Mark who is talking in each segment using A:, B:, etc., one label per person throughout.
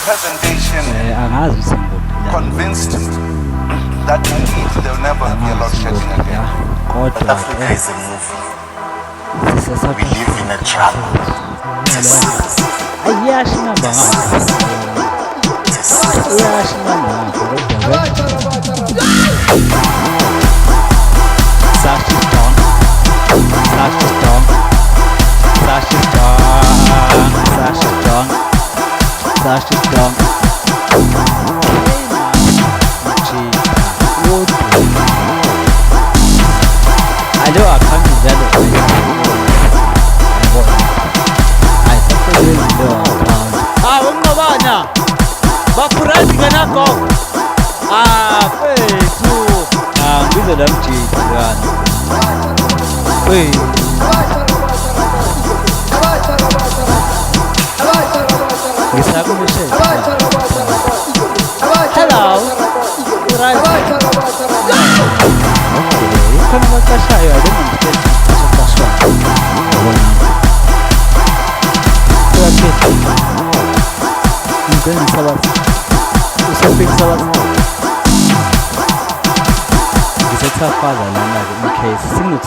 A: presentation convinced that indeed there will never be a load shedding again. But Africa is a movie. We live in a trap.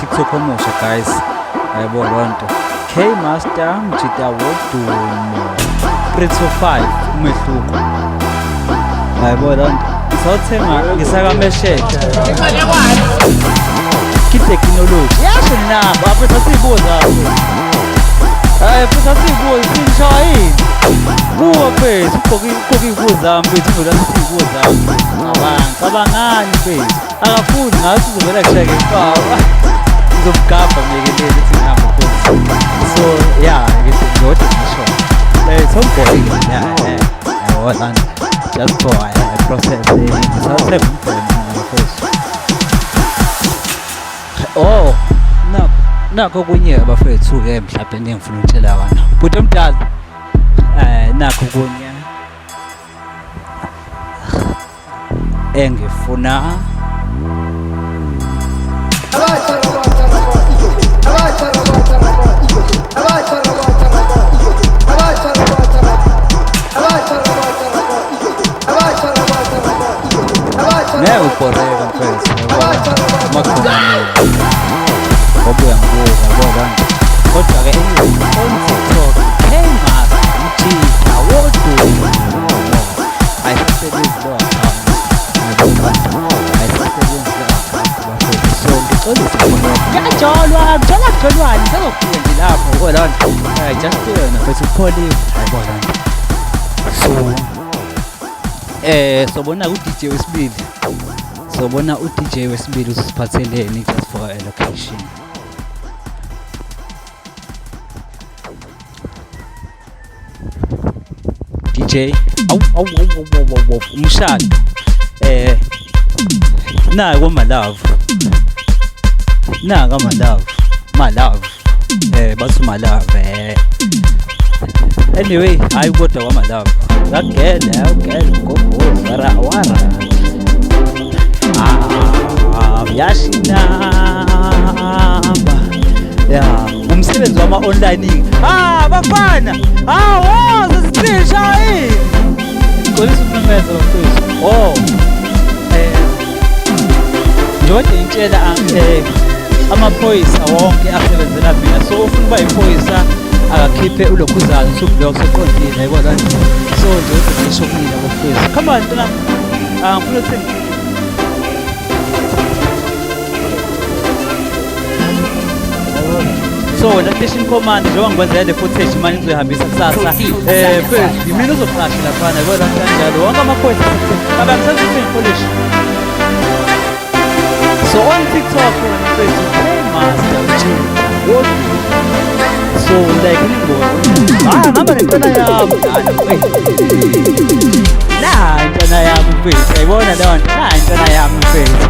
B: TikTok omusha guys yabo lonto K-Master mjida wodumo Prince of 5 umehluko yabo lonto ngizothenga ngisakamesheke kitechnology yasho na baphetha sibuza phetha sibuza sinshayini kuwa phethu koki kuza mfethu ngola sibuza abantu abangani phethu akafuni ngathi uzovela kushaya ngempawu ngizomgabha ngekelele ukuthi ngihamba phofu so yeah ngithi ngiyothi ngisho it's homeboy yeah just for process ngizawuthe umfana phofu oh nakho kunye abafethu ke mhlawumbe nengifuna ukutshela wana bhuti omdala nakho kunye engifuna never porrega mfethu makhona ngobuya ngoba kodwa ke on TikTok K-Master mjida wodumo ayisebenzi lo ngiyajolwa ngijolwani sengokufika nje lapho ubona just yona bese upholile ayibona so sobona u-DJ wesibili sobona u-DJ wesibili usiphatheleni just for a location DJ awu umshado nako my love bathi my love anyway hayi kodwa kwa my love ngagela ngogogo wara yashinamba ya umsebenzi wama online bafana sesithisha ngolisa umemeza bafethu njengoba ngitshela amaphoyisa wonke asebenzela mina so ufuna uba iphoyisa akakhiphe ulokhuzana usublock seqondile yabona so njengoba ngisho kumina bafethu come on ntwana ngifuna ukuthi so la station command njengoba ngikwenzela le footage manje ngizoyihambisa kusasa first yimina uzoflash laphana yabona kanjalo wonke amaphoyisa abangisazifuni polish so on TikTok Facebook K-Master so like ngamba lentwana yami intwana yami mfethu ayibona leyo nto intwana yami mfethu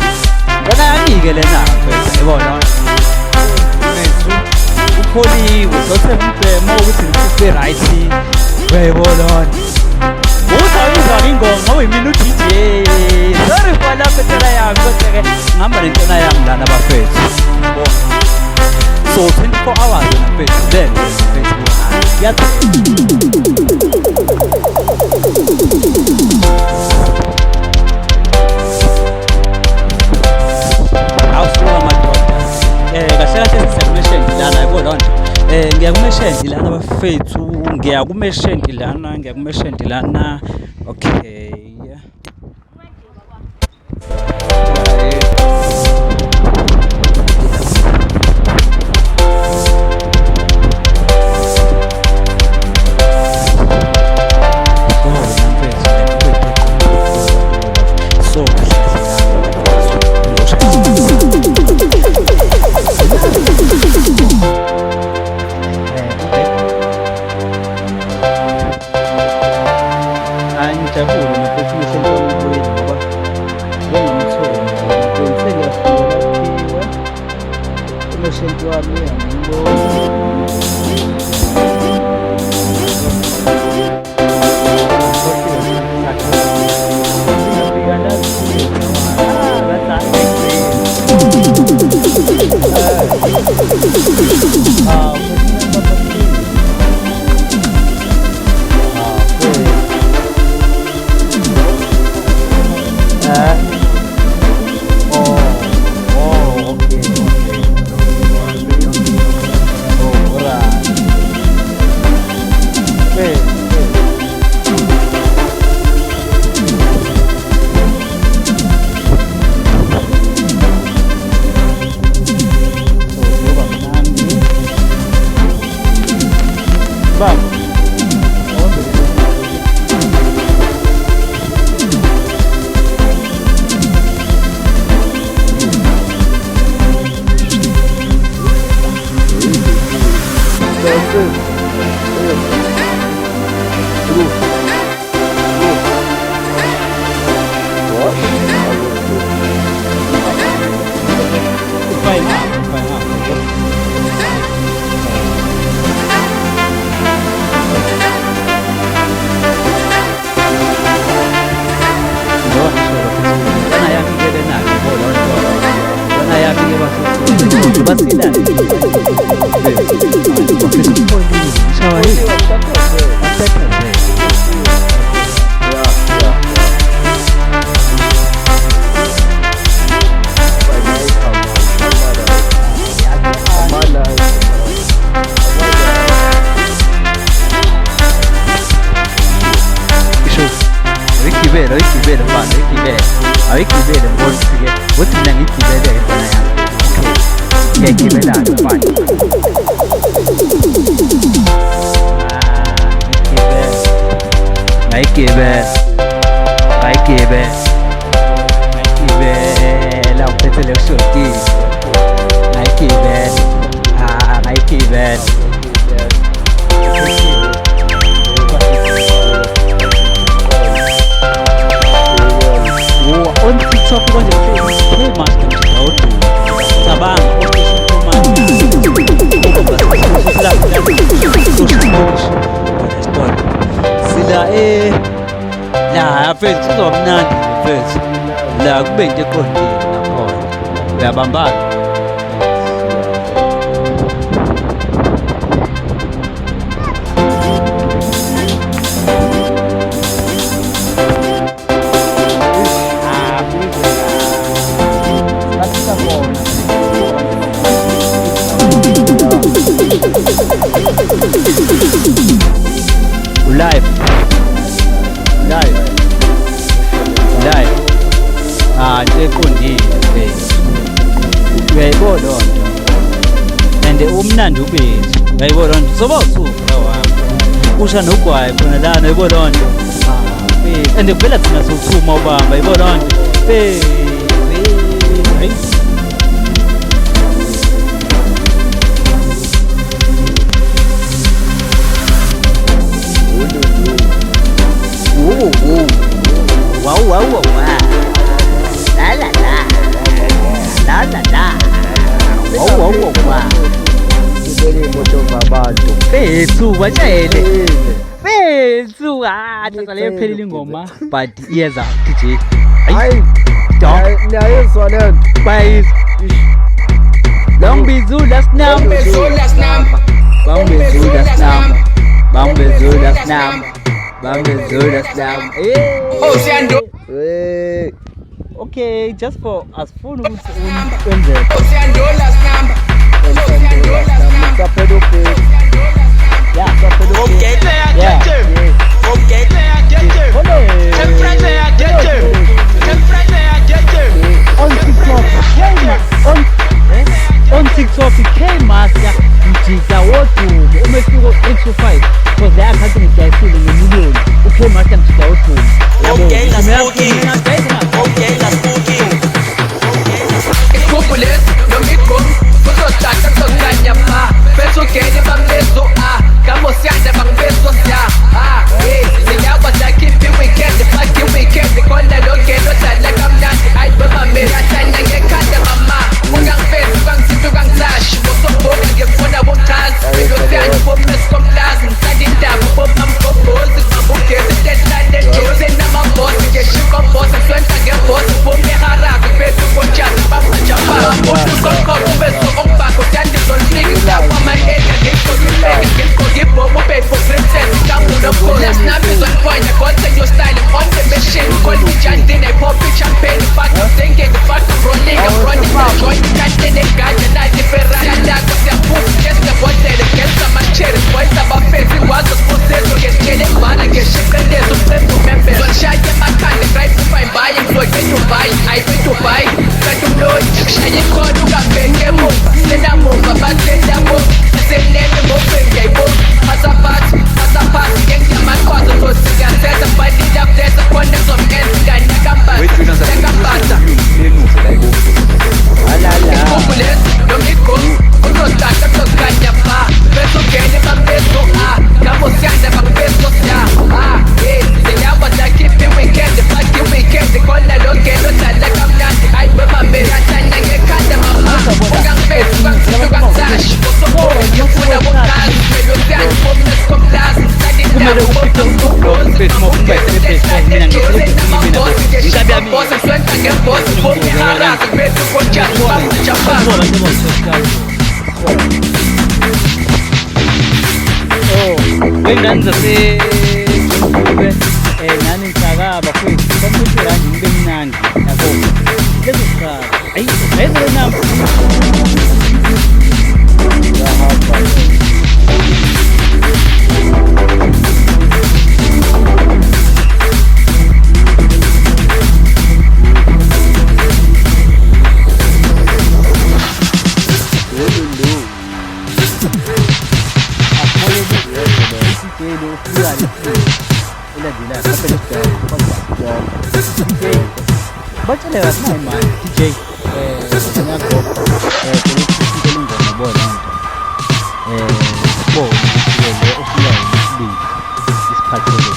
B: intwana yami-ke lena mfethu ayibona upholiwe sothe mbhemo ukuthi ngikhiphe right uyayibona uzawuyizwa ingoma ngoba yimina u-DJ sorry for lapho intwana yami kodwa-ke ngihamba lentwana yami lana bafethu so 24 hours mfethu then mfethu Awusuka madoda. Kahle kahle sisekumeshenti lana yabo loo nto. Ngiyakumeshenti lana bafethu, ngiyakumeshenti lana. Okay. Usha nogwayi khona lana yebo lonto and vela thina sothuma ubamba yebo lonto wow la la wow Fethu bajayele Fethu taqale phelile ingoma but iyeza DJ hayi
C: ngiyayizwa lento
B: bayizwa Long Bizu last number Bangibezula sinamba. Bangibezula sinamba. Bangibezula sinamba.
C: Hey.
B: Okay, just for asifuni ukuthi ukwenzeke. On TikTok, K-Master, mjika wodumo, umehluko 825, because the account ngidayisile ngemiliyoni, u-K-Master mjika wodumo.
D: Okay, that's spooky. Okay, that's spooky.
E: Ikhumbuleni noma igqomu kuzothatha kuzokanya pha bese ugene bambezo kamosiyanda bangibezo siya zinyakwa zakhipha i-weekend fake i-weekend khona logeno dlala kamnandi ayi bemamela hlanya ngekhanda mama ungangifezi ungangithinta ungangisashi bosobhoka ngiyakufuna bochazi belosiyani bomesikomplazi ngisala indaba bomamgobhozi ngabugezi deadline ejozi enamabhosi ngeshikobosi ahlwenza ngebhosi bomeharazi bethu kotshazi bamajapha usukokhokho besokokubhakho siyandizolifika kwama-area ngigqokibeke ngigqokibhomu befo princess kamunokhona sinabizonifonya konse your style on the machine kolmijandine pop ichampagne faka sengenge faka rolinga roninga join kantene ganja nathi ferrayalako siyafuthi ngesiyabotele ngesamachere boys abafezi wazo siposezo ngeshele mbala ngeshiqelezo uprembu membe zonshaya emakhanda drive ufayimbaye ngizokethubayi ayifethubayi katumloyi kushaye khona ungabhekemo senamumva basenamo seneme ngobengeybo pasaphathi ngengiyamakhwazo zosikathetha balila kuthetha khona zomkenza nganyakambasa ikhumbuleni noma igqomu uzothatha kuzokanya pha bese ugene bambezo kamosiyanda bangibezo siya zinyakwa zakhipha i-weekend fake i-weekend khona logeno dlala kamnandi ayi bemamela hlanya ngekhanda mama ungangifezi ungangithinta ungangisashi bosobhoka ngiyakufuna bochazi belosiyani bomesikomplazi
B: Kumele ukhiphe ublogi Facebook ubheke Facebook mina ngikuphi wengane zaseJobe nani ngicaka bafowethu komntu kanje ngibe mnandi yabo lezo sikhathi ayi bese wena baca lewat nama DJ nyako politik ngoma bona bo le offline di isiphathele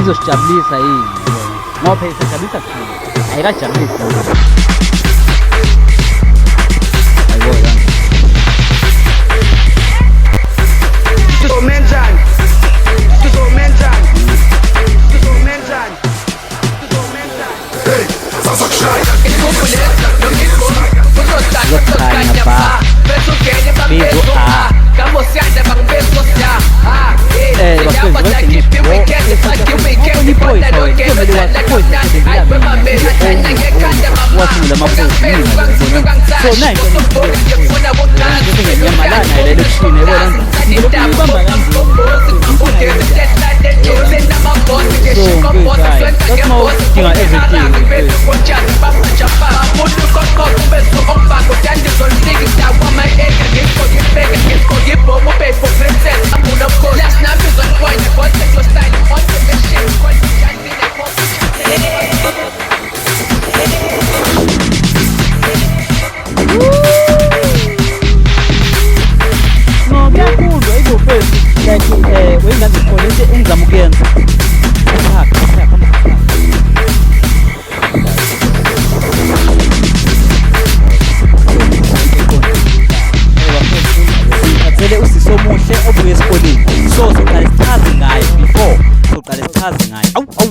B: izosijabulisa yini ngoba phela isijabulisa kakhulu ayikajabulisi ayibona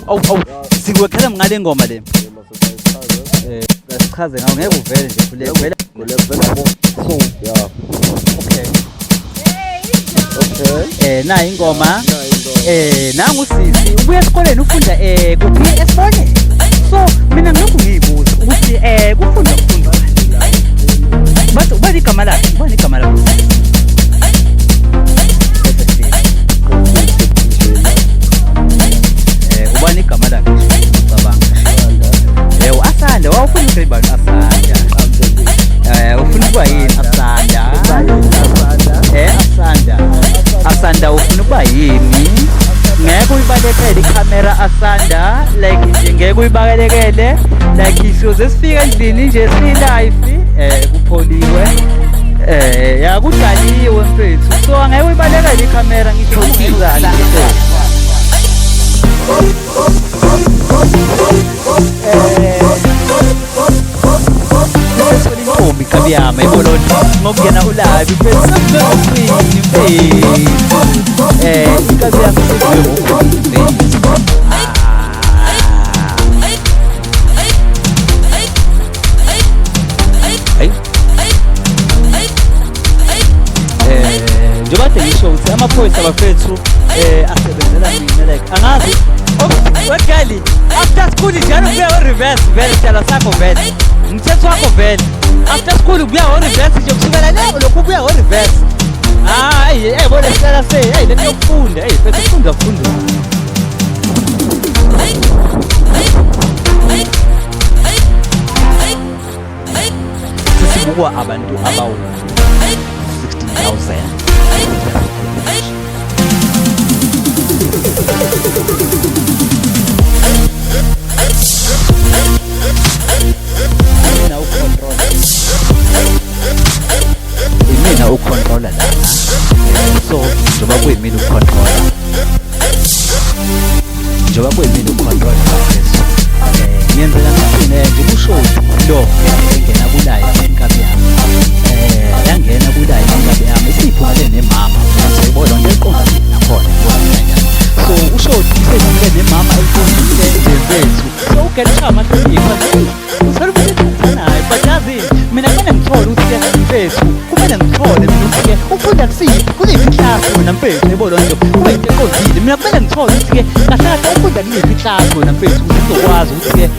B: Awu. Sikwekhala ngale ngoma le. asichaze ngawo ngeke uvele nje vele
C: kule vele so yeah
B: okay nayi ingoma nangu sisi ubuya esikoleni ufunda kuphi esibone so mina ngilokhu ngiyibuza ukuthi kufunda bathi ubani igama lakhe ubani igama lakhe ubani igama lakhe cabanga uAsanda wawufuna ukubani Asanda ufuna ukuba yini Asanda Asanda ufuna ukuba yini ngeke uyibalekele ikhamera Asanda like nje ngeke uyibalekele like siyoze sifika endlini nje si-live kupholiwe yakudaliwe mfethu so angeke uyibalekele ikhamera ngisho ukuzani intombi kabiyama iboloni ngokungena ulabi mfethu ikabiyama njengoba ngisho ukuthi amaphoyisa bafethu asebenzela mina like angazi wegali after school njalo ubuya reverse vele sicela sakho vele umthetho wakho vele after school ubuya reverse nje kusukela le lokhu ubuya reverse bone sicela lento yokufunda fethu funda sisibukwa abantu abawu 16,000 imina ucontrola lana so njengoba kuyimina ucontrola ngiyenzela nje kushow lo engena kulayo inkabi yami yangena kulayo inkabi yami isiphumele nemama siyibona nje iqonda nakhona so ushow isebenzile nemama eqondile nje so ugetha amahlipha usalubethanayo but yazi mina kumele ngithole ukuthi mfethu kumele ngithole mina ukuthi ufunda kusiphi kuliphi class wena mfethu yebo lonto kube into eqondile mina kumele ngithole ukuthi kahle ufunda kuliphi class wena mfethu uzokwazi ukuthi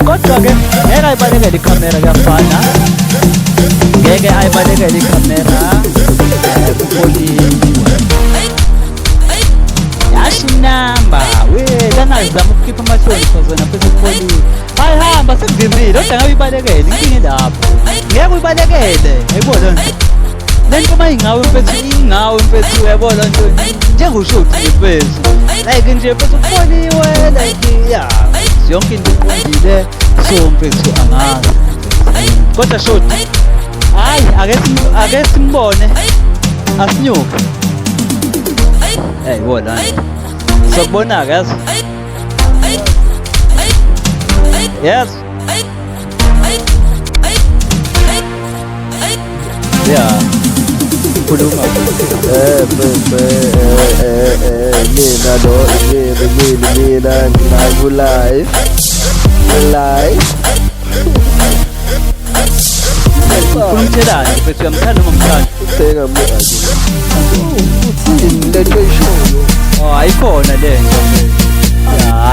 B: kodwa-ke ngeke ayibalekele ikhamera kuyafana ngeke ayibalekele ikhamera kupoliwe yashinamba lanazama ukukhipha amahloni khazona phezu kupoliwe ayihamba sekuvimbile kodwa ngabe uyibalekele inkinga lapho ngeke uyibalekele ayibona nje lento uma ingawe mfethu uyabona nto njengosho ukuthi mfethu like nje mfethu kupoliwe like yonke into iqondile so mfethu angazi kodwa shoti ake simbone asinyuke bona sokubona yazi yes yeah khuluma
C: mina ngikulayo
B: Kumthelani mfethu uyamthanda noma umthanda?
C: Ubheka mina uthini lento eyishoyo?
B: Ayikhona le nto mfethu.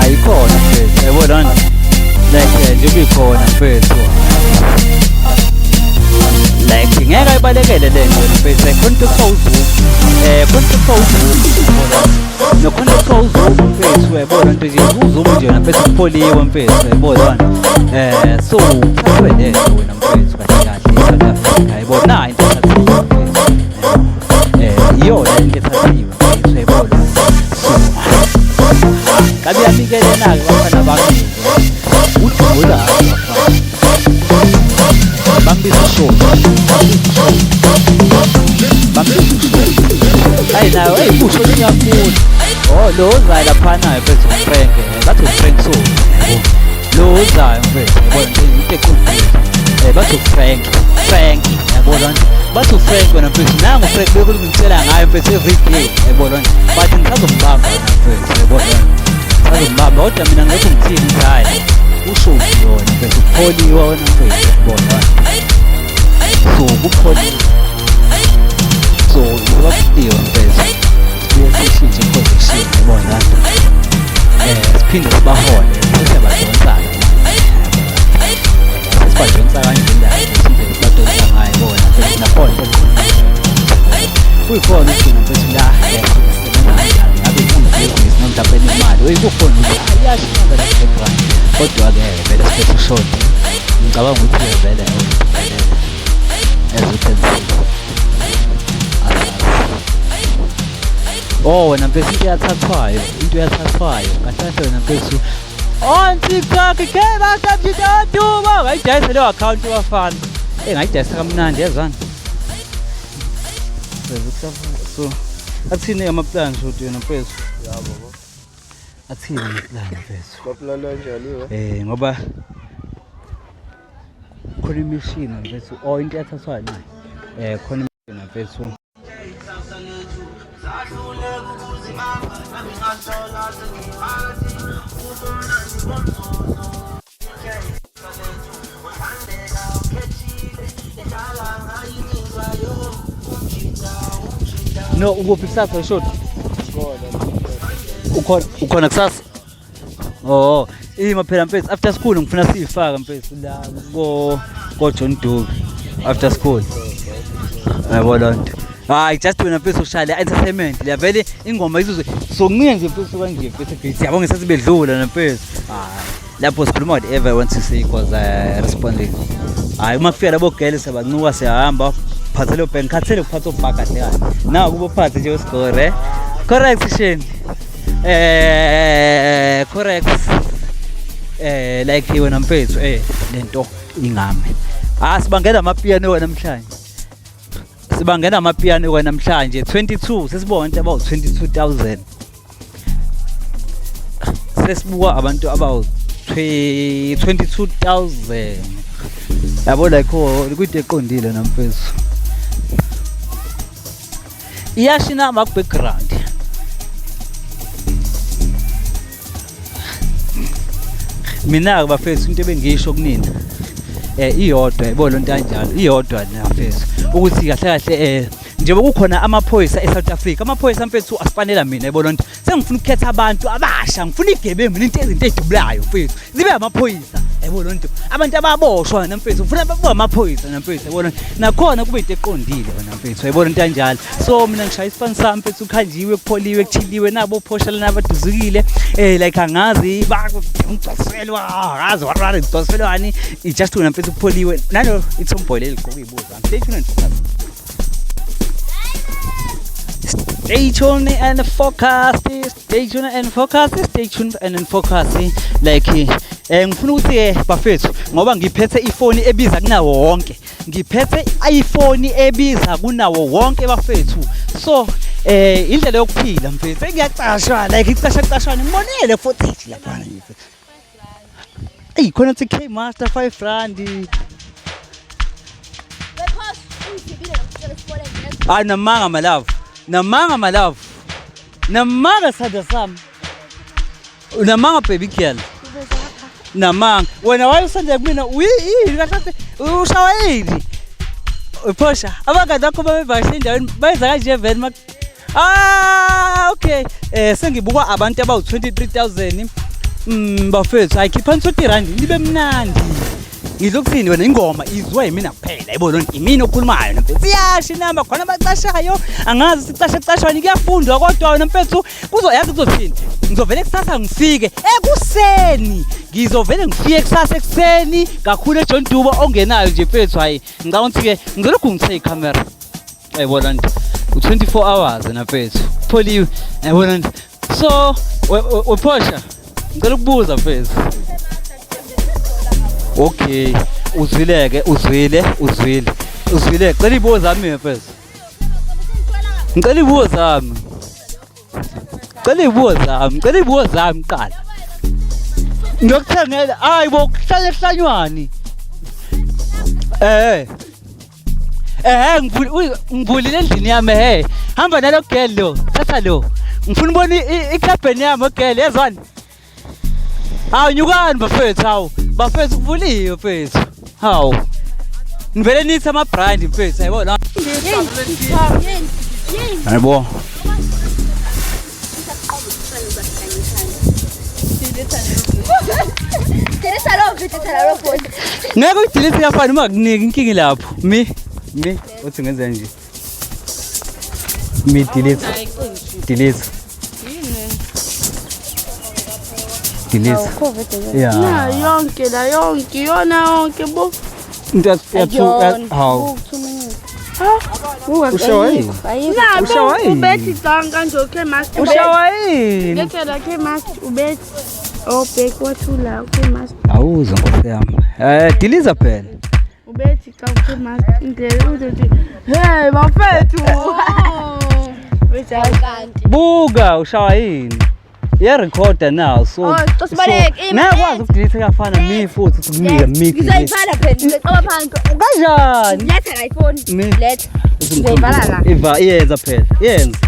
B: Ayikhona mfethu. Yabona nje. Like nje bikhona mfethu. Like ngeke ayibalekele le nto mfethu. Khona ukuthawuza mfethu yabona nto nje uzuma nje mfethu kupoliwe mfethu yabona. So uthathwe le nto wena mfethu kahle kahle yayibona into ethathiwe iyona into ethathiwe mfethu yayibona kabi yabikelena ke bafana bakhe udula bambiza show hayi nayo busho liyakhulu lo uzayo laphana mfethu Frank bathi Frank so lo uzayo mfethu yabona into eqondile bathi Frank yabona bathi uFrank wena mfethu nangu uFrank bekulungisela ngayo mfethu every day yabona bathi ngisazombamba mfethu yabona ngisazombamba kodwa mina ngekho ngithini ekhaya usho yona mfethu upholiwe wona mfethu yabona so kupholiwe so ngiyakuthiwa mfethu siyasishintshe position yabona siphinde sibahole bese badonsana sibadonsa kanjena siphinde sibadonsa ngayo bona bese nakhona kuyikhona izinto mfethu la sisebenza kanjani ngabe ibusiness nomdabeni imali uyikukhona ukuthi ayashisa la background kodwa-ke vele siphethe ushort ngicabanga ukuthi vele as you can see oh wena mfethu into eyathathwayo kahle wena mfethu on TikTok keba sabjidatuba ngayidayisa leyo account wafana ngayidayisa kamnandi yazana so athini amaplans futhi wena mfethu
C: yabo
B: athini amaplans mfethu
C: baplana kanjani
B: ngoba khona imishini mfethu oh into eyathathwayo nayo khona imishini mfethu no ukuphi kusasa short ukhona kusasa oh ima phela mfethu after school ngifuna siyifaka mfethu la ko John Doe after school yabona nto hayi just wena mfethu ushaya entertainment la vele ingoma izizwe songiye nje mfethu kanje mfethu beat yabo ngesasibedlula mfethu hayi lapho sikhuluma whatever I want to say because responding hayi uma kufika labo girl sebancuka siyahamba phathele bank khathele kuphatha ubhaka kahle kahle na kubo phathe nje uscore correct sheni correct like wena mfethu lento ingame sibangena amapiano namhlanje sibangena amapiano namhlanje 22 sesibona into about 22,000 sesibuka abantu about 22,000 yabo like kuyinto eqondile namfethu iyashina ama background mina bafethu into ebengisho kunina iyodwa yibona into kanjalo iyodwa nafethu ukuthi kahle kahle njengoba kukhona amaphoyisa eSouth Africa amaphoyisa mfethu asifanele mina yibona into sengifuna ukukhetha abantu abasha ngifuna igebengu into ezinto ezidubulayo mfethu zibe amaphoyisa yibona into abantu ababoshwa namfethu ufuna babe amaphoyisa namfethu yibona nakhona kube into eqondile wena mfethu yibona into kanjalo so mina ngishaya isifani sami mfethu ukhanjiwe kupholiwe kuthiliwe nabo phoshala nabaduzukile like angazi ngicwaselwa akazi warara ngicwaselwani I just wena mfethu kupholiwe nalo ithomboy leligqoka ibuza stay tuned and focus stay tuned and focus like ngifuna ukuthi bafethu ngoba ngiphethe ifoni ebiza kunawo wonke ngiphethe iPhone ebiza kunawo wonke bafethu so indlela yokuphila mfethu ngiyacashwa like icashwa ngibonile footage lapha khona K Master 5 rand namanga my love namanga sada sam namanga baby girl namanga wena wayusanda kumina ngathi ushawayini uphosha abangani bakho babevashe endaweni bayenza kanje vele okay sengibuka abantu about 23,000 bafethu ayikhipha 20 rand libe mnandi ngizokuthini wena ingoma izwe yimina kuphela yibona imini okhulumayo mfethu siyashi namba khona abacashayo angazi sicashacashani kuyafundwa kodwa wena mfethu kuzoyazi kuzothini ngizovele kusasa ngifike ekuseni ngizovele ngifike kusasa ekuseni kakhulu eJohn Dubo ongenayo nje mfethu hayi ngicabanga ukuthi ke ngizolokhu ngithe icamera ayibona nje u24 hours na mfethu pholiwe ayibona nje so uphosha ngicela ukubuza mfethu okay uzwileke uzwile cela ibuzo zami mfethu ngicela ibuzo zami qala ngiyokuthengela hayi bo kuhlale ehlanyweni ngivulile endlini yami he. Hamba nalo girl lo. Thatha lo. Ngifuna ubona iklabheni yami girl yezwani. Hawu nyukani bafethu hawu. Bafethu kuvuliwe mfethu. Hawu. Ngivele nithi ama brand mfethu ayibona. Hayibo. Ngeke udelete yafana uma kuniki inkingi lapho. Mi uthi ngenza nje. Mi delete. Yeah.
F: Na yonke yona yonke bo.
B: Into how? Ushawayi.
F: Na ubethi ganga nje okay master.
B: Ushawayi.
F: Ngeke la ke master ubethi. Oh bek wathula okay master.
B: Awuza nkosi yami. Delete phela.
F: Ubethi ka okay master. Indlela uzothi hey bafethu.
B: Buka ushawayini. Recorder now so ngiyakwazi ukudelete kafana mi futhi ukunika mi
G: ngizoyivala phela ngicaba phansi
B: kanjani
G: letha la iphone letha ngizoyivala la
B: yenza phela yenza